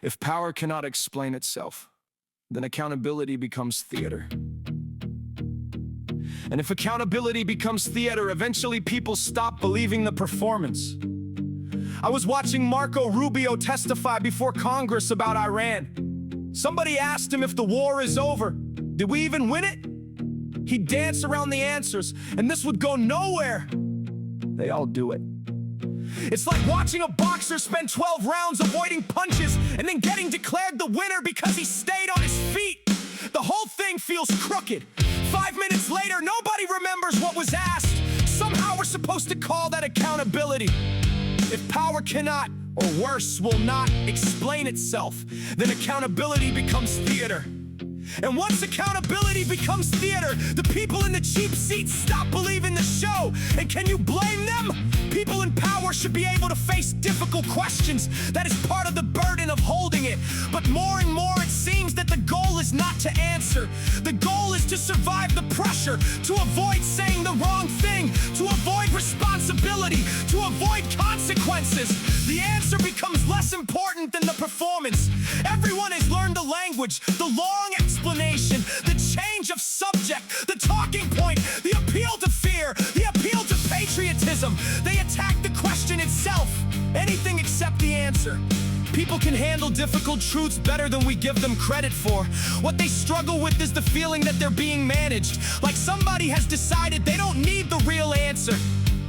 If power cannot explain itself, then accountability becomes theater. And if accountability becomes theater, eventually people stop believing the performance. I was watching Marco Rubio testify before Congress about Iran. Somebody asked him if the war is over. Did we even win it? He'd dance around the answers, and this would go nowhere. They all do it. It's like watching a boxer spend 12 rounds avoiding punches and then getting declared the winner because he stayed on his feet. The whole thing feels crooked. 5 minutes later, nobody remembers what was asked. Somehow we're supposed to call that accountability. If power cannot, or worse, will not explain itself, then accountability becomes theater. And once accountability becomes theater, the people in the cheap seats stop believing the show. And can you blame them? People in power should be able to face difficult questions. That is part of the burden of holding it. But more and more it seems that the goal is not to answer. The goal is to survive the pressure, to avoid saying the wrong thing, to avoid responsibility, to avoid consequences. The answer becomes less important than the performance. Everyone has learned the language, the long explanation, the change of subject, the talking point, the appeal to fear, the appeal to patriotism. They attack the question itself, anything except the answer. People can handle difficult truths better than we give them credit for. What they struggle with is the feeling that they're being managed, like somebody has decided they don't need the real answer.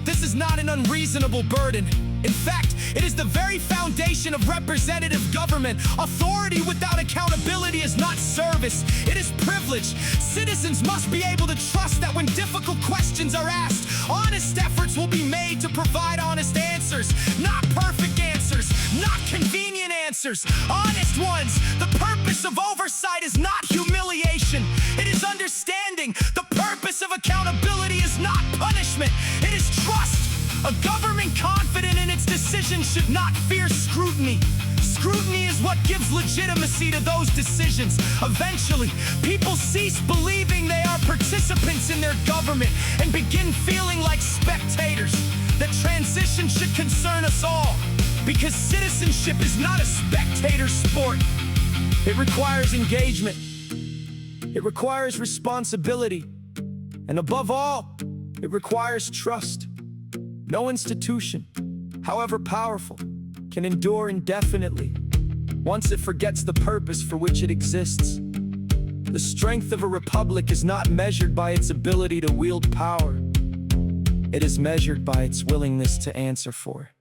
This is not an unreasonable burden. In fact, it is the very foundation of representative government. Authority without accountability is not service, it is privilege. Citizens must be able to trust that when difficult questions are asked, honest efforts will be made to provide honest answers. Not perfect answers, not convenient answers, honest ones. The purpose of oversight is not humiliation, it is understanding. The purpose of accountability is not punishment, it is trust. A government confident in its decisions should not fear scrutiny. Scrutiny is what gives legitimacy to those decisions. Eventually, people cease believing they are participants in their government and begin feeling like spectators. That transition should concern us all, because citizenship is not a spectator sport. It requires engagement. It requires responsibility. And above all, it requires trust. No institution, however powerful, can endure indefinitely once it forgets the purpose for which it exists. The strength of a republic is not measured by its ability to wield power. It is measured by its willingness to answer for it.